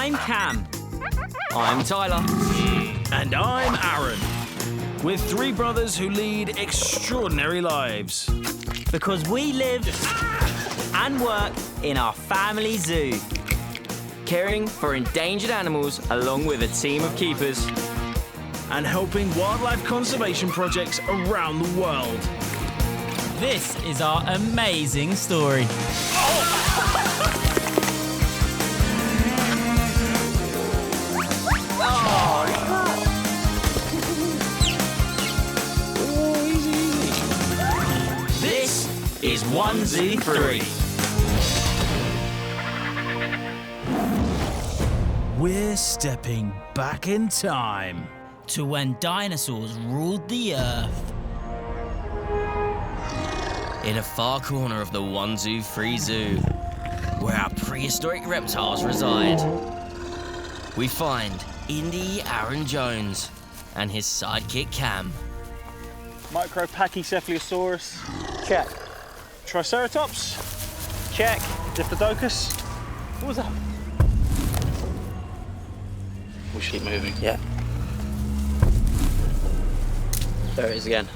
I'm Cam. I'm Tyler. And I'm Aaron. We're three brothers who lead extraordinary lives. Because we live and work in our family zoo. Caring for endangered animals along with a team of keepers. And helping wildlife conservation projects around the world. This is our amazing story. This is 1Z3. We're stepping back in time. To when dinosaurs ruled the earth. In a far corner of the 1Z3 Zoo, where our prehistoric reptiles reside, we find Aaron Jones and his sidekick Cam. Micropachycephalosaurus. Check. Triceratops. Check. Diplodocus. What was that? We should keep moving. Yeah. There it is again.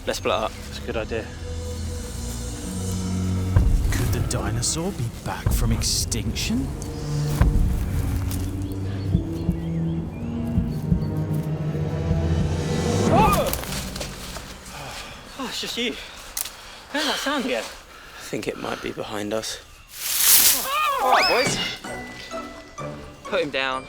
Let's split up. That's a good idea. Could the dinosaur be back from extinction? Oh, it's just you. Where's that sound again? I think it might be behind us. All right, boys. Put him down.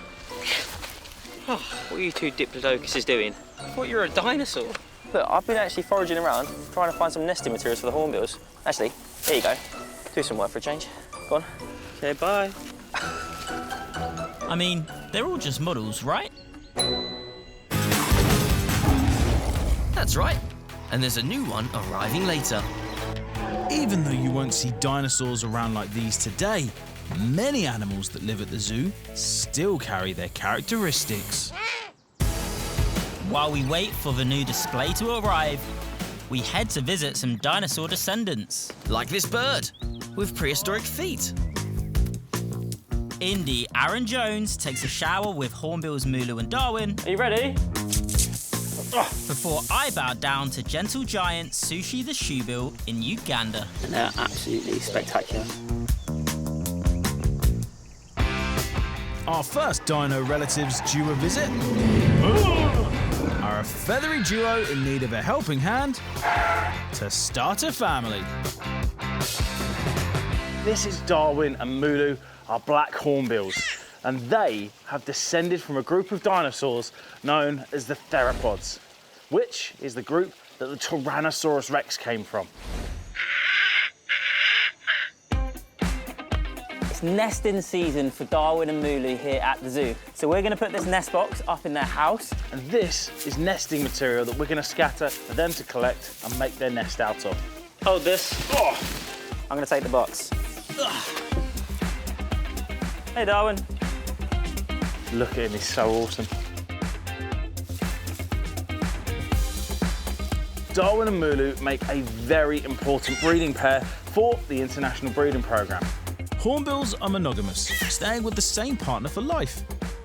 Oh, what are you two diplodocuses doing? I thought you were a dinosaur. Look, I've been actually foraging around, trying to find some nesting materials for the hornbills. Actually, here you go. Do some work for a change. Go on. Okay, bye. I mean, they're all just models, right? That's right. And there's a new one arriving later. Even though you won't see dinosaurs around like these today, many animals that live at the zoo still carry their characteristics. While we wait for the new display to arrive, we head to visit some dinosaur descendants. Like this bird, with prehistoric feet. Aaron Jones takes a shower with Hornbill's Mulu and Darwin. Are you ready? Before I bow down to gentle giant Sushi the shoebill in Uganda. And they're absolutely spectacular. Our first dino relatives due a visit are a feathery duo in need of a helping hand to start a family. This is Darwin and Mulu, our black hornbills, and they have descended from a group of dinosaurs known as the theropods, which is the group that the Tyrannosaurus Rex came from. It's nesting season for Darwin and Mulu here at the zoo. So we're going to put this nest box up in their house. And this is nesting material that we're going to scatter for them to collect and make their nest out of. Hold this. Oh. I'm going to take the box. Hey, Darwin. Look at him, he's so awesome. Darwin and Mulu make a very important breeding pair for the International Breeding Programme. Hornbills are monogamous, staying with the same partner for life.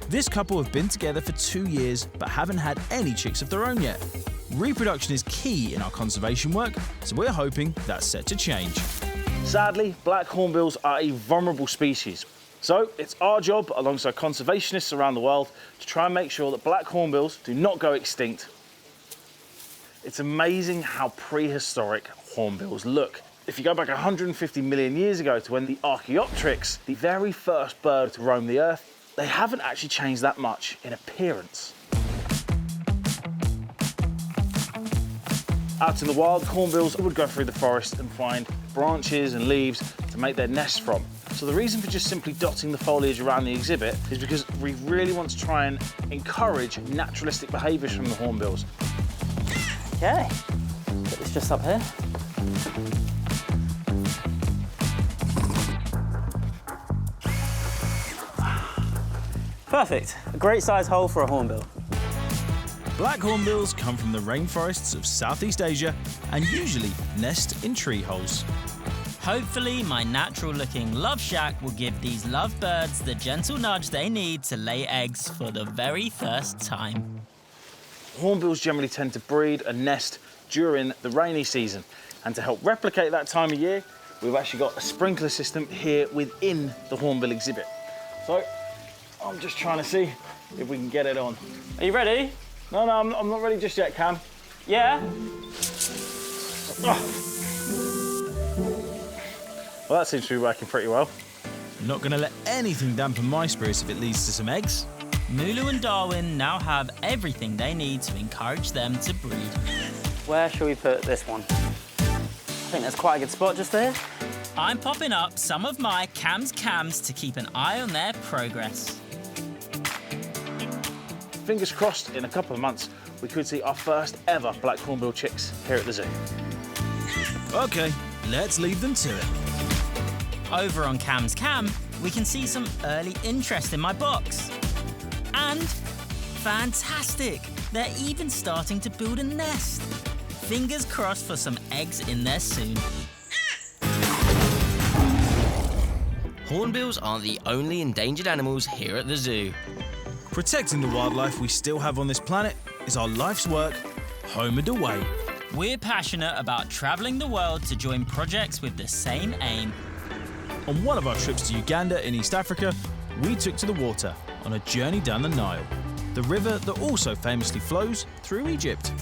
This couple have been together for 2 years, but haven't had any chicks of their own yet. Reproduction is key in our conservation work, so we're hoping that's set to change. Sadly, black hornbills are a vulnerable species. So it's our job, alongside conservationists around the world, to try and make sure that black hornbills do not go extinct. It's amazing how prehistoric hornbills look. If you go back 150 million years ago to when the Archaeopteryx, the very first bird to roam the earth, they haven't actually changed that much in appearance. Out in the wild, hornbills would go through the forest and find branches and leaves to make their nests from. So the reason for just simply dotting the foliage around the exhibit is because we really want to try and encourage naturalistic behaviours from the hornbills. Okay. Put this just up here. Perfect. A great size hole for a hornbill. Black hornbills come from the rainforests of Southeast Asia and usually nest in tree holes. Hopefully, my natural-looking love shack will give these lovebirds the gentle nudge they need to lay eggs for the very first time. Hornbills generally tend to breed and nest during the rainy season. And to help replicate that time of year, we've actually got a sprinkler system here within the Hornbill exhibit. So, I'm just trying to see if we can get it on. Are you ready? No, I'm not ready just yet, Cam. Yeah? Oh. Well, that seems to be working pretty well. Not going to let anything dampen my spirits if it leads to some eggs. Mulu and Darwin now have everything they need to encourage them to breed. Where shall we put this one? I think that's quite a good spot just there. I'm popping up some of my Cam's cams to keep an eye on their progress. Fingers crossed, in a couple of months, we could see our first ever black hornbill chicks here at the zoo. OK, let's leave them to it. Over on Cam's cam, we can see some early interest in my box. And fantastic! They're even starting to build a nest. Fingers crossed for some eggs in there soon. Hornbills aren't the only endangered animals here at the zoo. Protecting the wildlife we still have on this planet is our life's work, home and away. We're passionate about travelling the world to join projects with the same aim. On one of our trips to Uganda in East Africa, we took to the water on a journey down the Nile, the river that also famously flows through Egypt.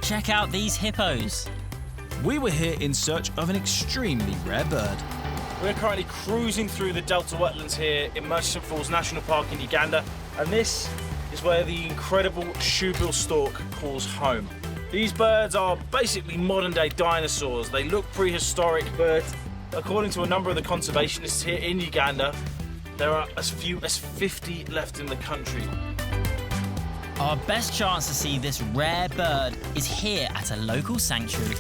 Check out these hippos. We were here in search of an extremely rare bird. We're currently cruising through the Delta wetlands here in Murchison Falls National Park in Uganda, and this is where the incredible shoebill stork calls home. These birds are basically modern-day dinosaurs. They look prehistoric, but according to a number of the conservationists here in Uganda, there are as few as 50 left in the country. Our best chance to see this rare bird is here at a local sanctuary.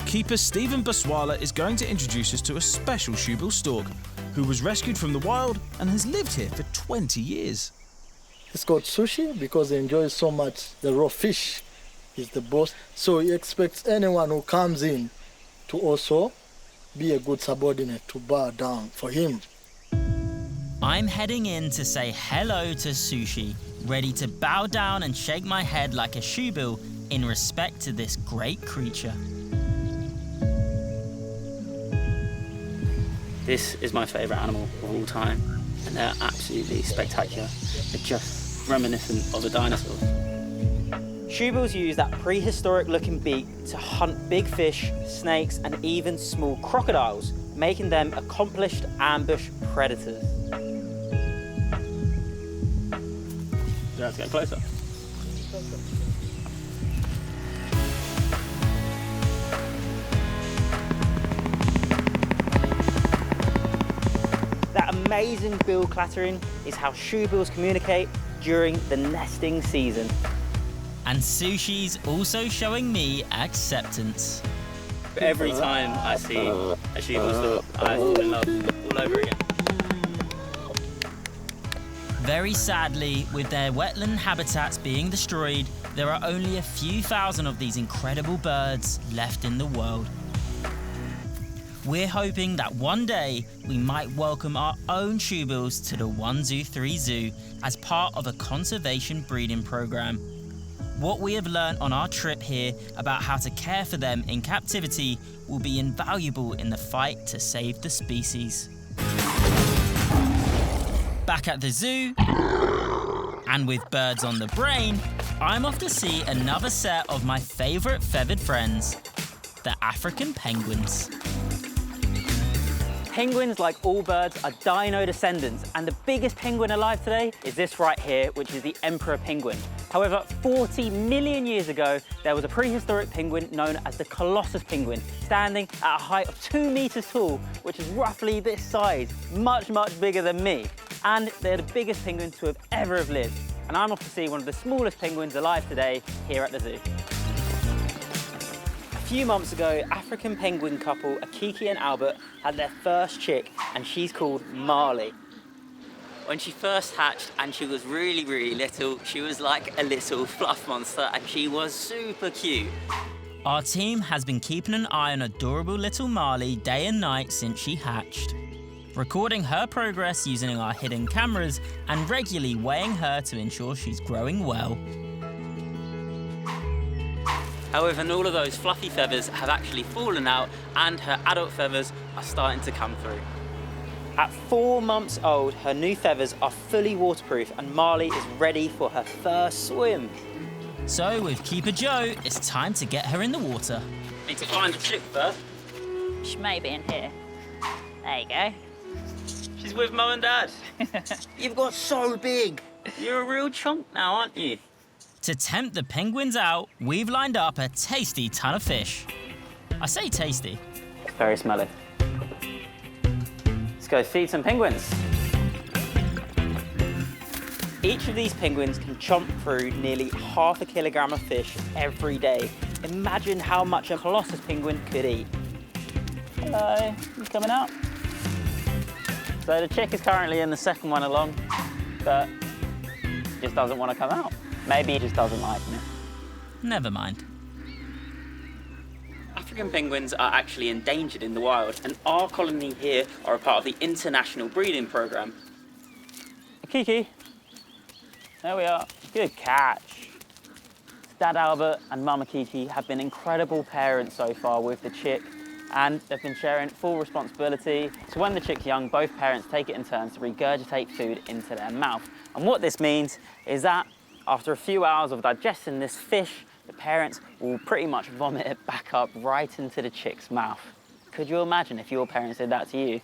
Keeper Stephen Baswala is going to introduce us to a special shoebill stork who was rescued from the wild and has lived here for 20 years. It's called Sushi because he enjoys so much the raw fish. He's the boss, so he expects anyone who comes in to also be a good subordinate, to bow down for him. I'm heading in to say hello to Sushi, ready to bow down and shake my head like a shoebill in respect to this great creature. This is my favourite animal of all time, and they're absolutely spectacular. They're just reminiscent of a dinosaur. Shoebills use that prehistoric-looking beak to hunt big fish, snakes, and even small crocodiles, making them accomplished ambush predators. Let's get closer. That amazing bill clattering is how shoebills communicate during the nesting season. And Sushi's also showing me acceptance. Every time I see a shoebill stork, I fall in love all over again. Very sadly, with their wetland habitats being destroyed, there are only a few thousand of these incredible birds left in the world. We're hoping that one day we might welcome our own shoebills to the 123 Zoo as part of a conservation breeding program. What we have learned on our trip here about how to care for them in captivity will be invaluable in the fight to save the species. Back at the zoo, and with birds on the brain, I'm off to see another set of my favourite feathered friends, the African penguins. Penguins, like all birds, are dino descendants, and the biggest penguin alive today is this right here, which is the emperor penguin. However, 40 million years ago, there was a prehistoric penguin known as the Colossus penguin, standing at a height of 2 meters tall, which is roughly this size, much, much bigger than me. And they're the biggest penguins to have ever lived. And I'm off to see one of the smallest penguins alive today here at the zoo. A few months ago, African penguin couple Akiki and Albert had their first chick, and she's called Marli. When she first hatched and she was really, really little, she was like a little fluff monster, and she was super cute. Our team has been keeping an eye on adorable little Marli day and night since she hatched, recording her progress using our hidden cameras and regularly weighing her to ensure she's growing well. However, all of those fluffy feathers have actually fallen out and her adult feathers are starting to come through. At 4 months old, her new feathers are fully waterproof and Marli is ready for her first swim. So with Keeper Joe, it's time to get her in the water. Need to find a chick first. She may be in here. There you go. She's with Mum and Dad. You've got so big. You're a real chunk now, aren't you? To tempt the penguins out, we've lined up a tasty ton of fish. I say tasty. Very smelly. Let's go feed some penguins. Each of these penguins can chomp through nearly half a kilogram of fish every day. Imagine how much a colossus penguin could eat. Hello, you coming out? So the chick is currently in the second one along, but just doesn't want to come out. Maybe he just doesn't like me. Never mind. African penguins are actually endangered in the wild, and our colony here are a part of the international breeding program. Akiki. There we are. Good catch. Dad Albert and Mum Akiki have been incredible parents so far with the chick, and they've been sharing full responsibility. So when the chick's young, both parents take it in turns to regurgitate food into their mouth. And what this means is that after a few hours of digesting this fish, the parents will pretty much vomit it back up right into the chick's mouth. Could you imagine if your parents did that to you?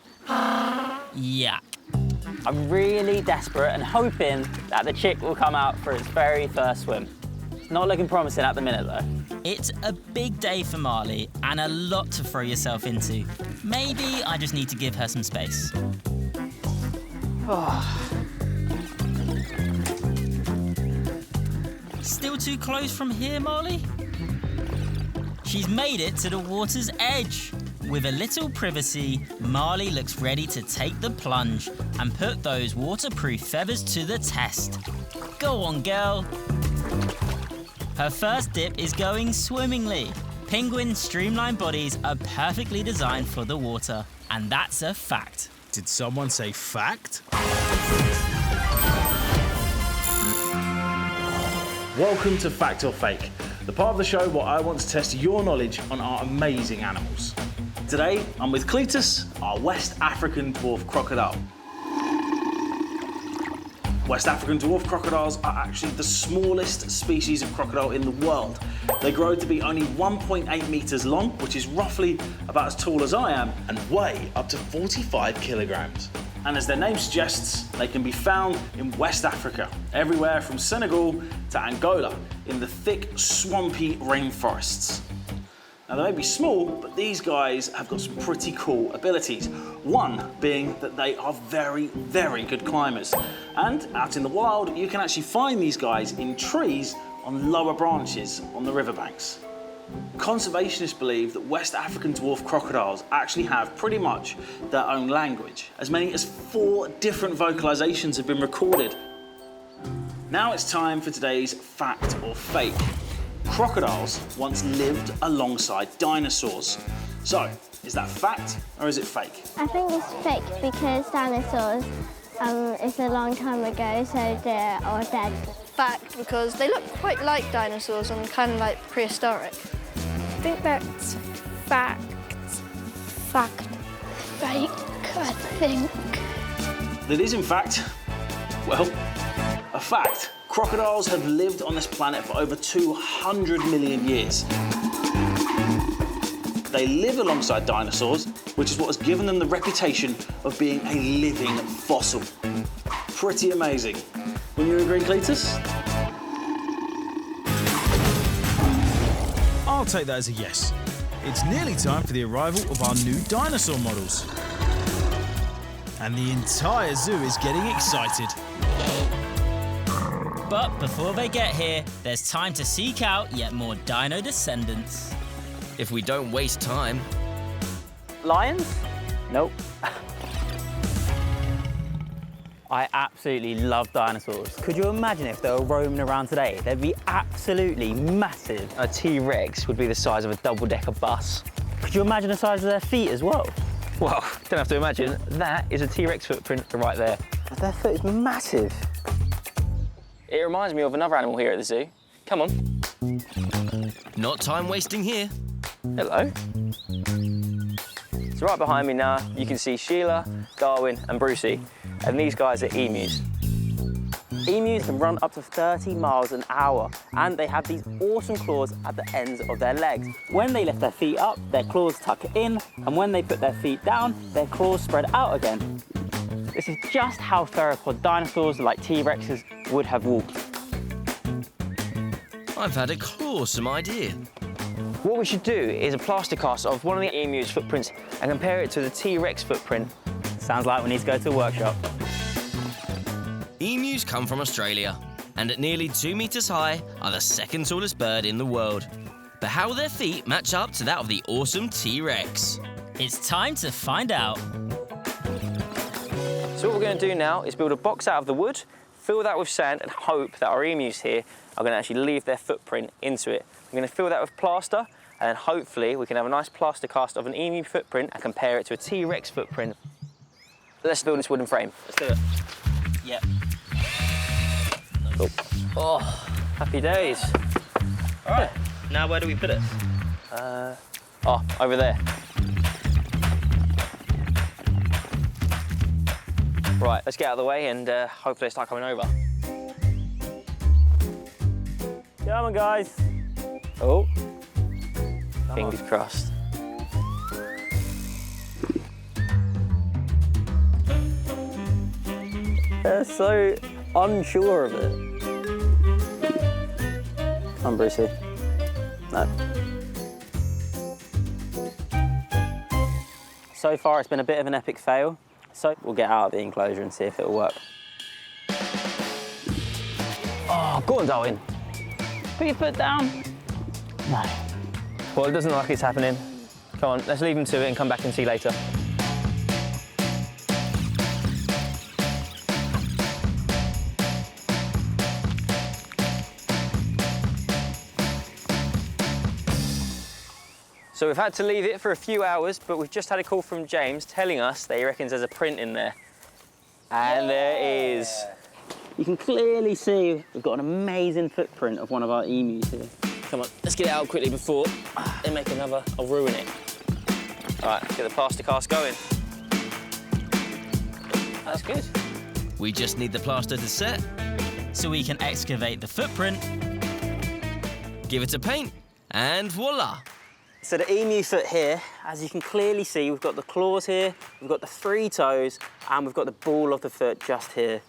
Yeah. I'm really desperate and hoping that the chick will come out for its very first swim. Not looking promising at the minute, though. It's a big day for Marli and a lot to throw yourself into. Maybe I just need to give her some space. Still too close from here, Marli? She's made it to the water's edge. With a little privacy, Marli looks ready to take the plunge and put those waterproof feathers to the test. Go on, girl. Her first dip is going swimmingly. Penguins' streamlined bodies are perfectly designed for the water, and that's a fact. Did someone say fact? Welcome to Fact or Fake, the part of the show where I want to test your knowledge on our amazing animals. Today, I'm with Cletus, our West African dwarf crocodile. West African dwarf crocodiles are actually the smallest species of crocodile in the world. They grow to be only 1.8 meters long, which is roughly about as tall as I am, and weigh up to 45 kilograms. And as their name suggests, they can be found in West Africa, everywhere from Senegal to Angola, in the thick, swampy rainforests. Now, they may be small, but these guys have got some pretty cool abilities. One being that they are very, very good climbers. And out in the wild, you can actually find these guys in trees on lower branches on the riverbanks. Conservationists believe that West African dwarf crocodiles actually have pretty much their own language. As many as 4 different vocalizations have been recorded. Now it's time for today's fact or fake. Crocodiles once lived alongside dinosaurs. So, is that fact or is it fake? I think it's fake because dinosaurs, it's a long time ago, so they're all dead. Fact, because they look quite like dinosaurs and kind of like prehistoric. I think that's fact. Fact. Fake, I think. That is, in fact, well, a fact. Crocodiles have lived on this planet for over 200 million years. They live alongside dinosaurs, which is what has given them the reputation of being a living fossil. Pretty amazing. Wouldn't you agree, Cletus? I'll take that as a yes. It's nearly time for the arrival of our new dinosaur models. And the entire zoo is getting excited. But before they get here, there's time to seek out yet more dino descendants. If we don't waste time. Lions? Nope. I absolutely love dinosaurs. Could you imagine if they were roaming around today? They'd be absolutely massive. A T-Rex would be the size of a double-decker bus. Could you imagine the size of their feet as well? Well, don't have to imagine. That is a T-Rex footprint right there. Their foot is massive. It reminds me of another animal here at the zoo. Come on. Not time wasting here. Hello. So right behind me now, you can see Sheila, Darwin and Brucey, and these guys are emus. Emus can run up to 30 miles an hour, and they have these awesome claws at the ends of their legs. When they lift their feet up, their claws tuck in, and when they put their feet down, their claws spread out again. This is just how theropod dinosaurs like T-Rexes would have walked. I've had a clawsome idea. What we should do is a plaster cast of one of the emu's footprints and compare it to the T-Rex footprint. Sounds like we need to go to the workshop. Emus come from Australia, and at nearly 2 meters high are the second tallest bird in the world. But how will their feet match up to that of the awesome T-Rex? It's time to find out. So what we're going to do now is build a box out of the wood, fill that with sand and hope that our emus here are going to actually leave their footprint into it. We're going to fill that with plaster and then hopefully we can have a nice plaster cast of an emu footprint and compare it to a T-Rex footprint. Let's build this wooden frame. Let's do it. Yep. Cool. Oh, happy days. All right, now where do we put it? Over there. Right, let's get out of the way and hopefully start coming over. Come on, guys. Oh, fingers crossed. They're so unsure of it. Come on, Brucey. No. So far, it's been a bit of an epic fail. So we'll get out of the enclosure and see if it'll work. Oh, go on, Darwin. Put your foot down. No. Well, it doesn't look like it's happening. Come on, let's leave him to it and come back and see later. So we've had to leave it for a few hours, but we've just had a call from James telling us that he reckons there's a print in there. And there is. You can clearly see we've got an amazing footprint of one of our emus here. Come on, let's get it out quickly before they make another. I'll ruin it. All right, let's get the plaster cast going. That's good. We just need the plaster to set, So we can excavate the footprint. give it a paint, and voila. So the emu foot here, as you can clearly see, we've got the claws here, we've got the 3 toes, and we've got the ball of the foot just here.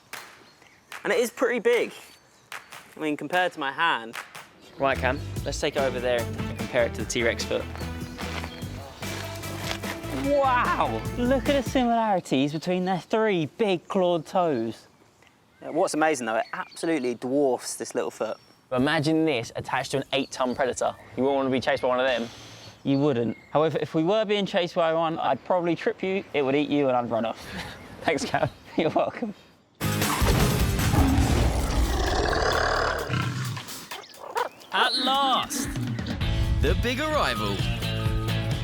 And it is pretty big. I mean, compared to my hand. Right, Cam, let's take it over there and compare it to the T-Rex foot. Wow! Look at the similarities between their 3 big clawed toes. What's amazing though, it absolutely dwarfs this little foot. Imagine this attached to an 8-ton predator. You wouldn't want to be chased by one of them. You wouldn't. However, if we were being chased by one, I'd probably trip you, it would eat you, and I'd run off. Thanks, Cam. You're welcome. At last! The big arrival.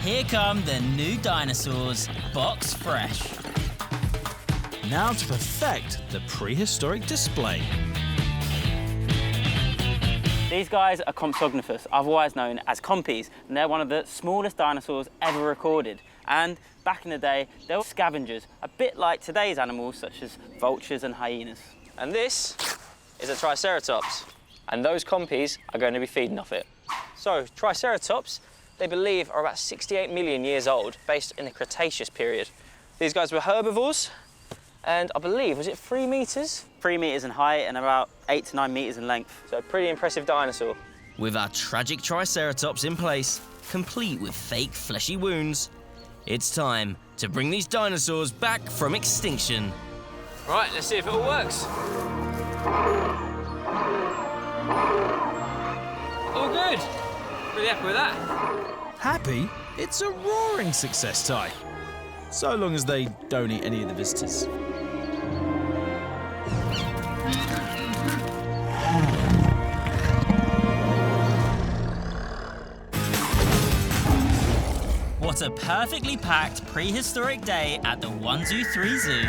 Here come the new dinosaurs, box fresh. Now to perfect the prehistoric display. These guys are Compsognathus, otherwise known as compies, and they're one of the smallest dinosaurs ever recorded. And back in the day, they were scavengers, a bit like today's animals, such as vultures and hyenas. And this is a Triceratops, and those compies are going to be feeding off it. So, Triceratops, they believe, are about 68 million years old, based in the Cretaceous period. These guys were herbivores, and I believe, was it 3 meters? 3 meters in height and about 8 to 9 meters in length. So a pretty impressive dinosaur. With our tragic Triceratops in place, complete with fake fleshy wounds, it's time to bring these dinosaurs back from extinction. Right, let's see if it all works. All good. Really happy with that. Happy? It's a roaring success, Ty. So long as they don't eat any of the visitors. What a perfectly packed prehistoric day at the 123 Zoo.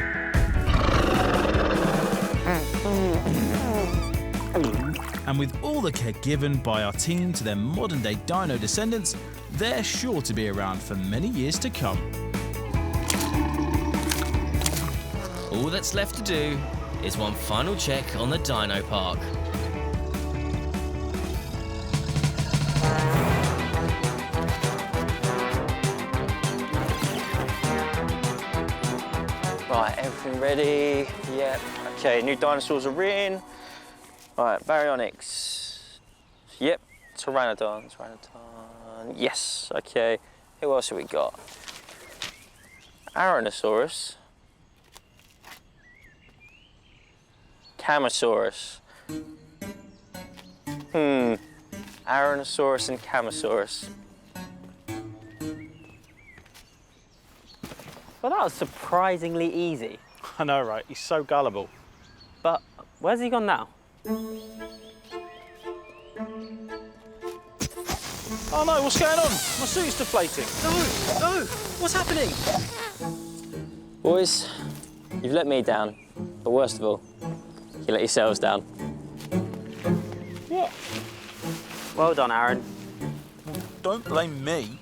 And with all the care given by our team to their modern-day dino descendants, they're sure to be around for many years to come. All that's left to do is one final check on the dino park. Right, everything ready? Yep. Okay, new dinosaurs are in. Right, baryonyx. Yep, pteranodon. Yes, okay. Who else have we got? Aaronosaurus. Camosaurus. Aaronosaurus and Camosaurus. Well, that was surprisingly easy. I know, right? He's so gullible. But where's he gone now? Oh no, what's going on? My suit's deflating. No! What's happening? Boys, you've let me down. But worst of all, you let yourselves down. What? Well done, Aaron. Don't blame me.